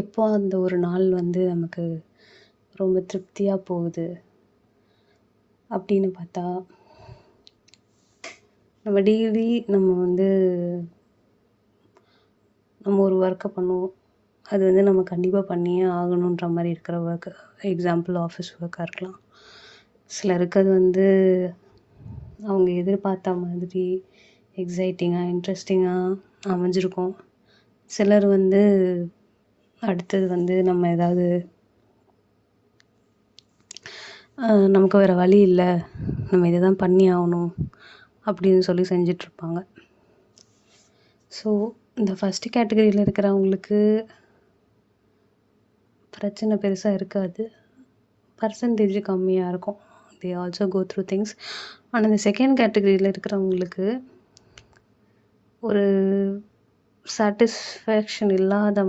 எப்போ அந்த ஒரு நாள் வந்து நமக்கு ரொம்ப திருப்தியாக போகுது அப்படின்னு பார்த்தா, நம்ம டெய்லி நம்ம ஒரு ஒர்க்கை பண்ணுவோம். அது வந்து நம்ம கண்டிப்பாக பண்ணியே ஆகணுன்ற மாதிரி இருக்கிற ஒர்க்கு. எக்ஸாம்பிள் ஆஃபீஸ் ஒர்க்காக இருக்கலாம். சிலருக்கு அது வந்து அவங்க எதிர்பார்த்த மாதிரி எக்ஸைட்டிங்காக இன்ட்ரெஸ்டிங்காக அமைஞ்சிருக்கும். சிலர் வந்து அடுத்தது வந்து நம்ம ஏதாவது நமக்கு வேறு வழி இல்லை, நம்ம இதை தான் பண்ணி ஆகணும் அப்படின்னு சொல்லி செஞ்சிட்ருப்பாங்க. ஸோ இந்த ஃபஸ்ட்டு கேட்டகரியில் இருக்கிறவங்களுக்கு பிரச்சனை பெருசாக இருக்காது, பர்சன்டேஜ் கம்மியாக இருக்கும். They also go through things. ஆனால் இந்த செகண்ட் கேட்டகரியில் இருக்கிறவங்களுக்கு ஒரு சாட்டிஸ்ஃபேக்ஷன் இல்லாத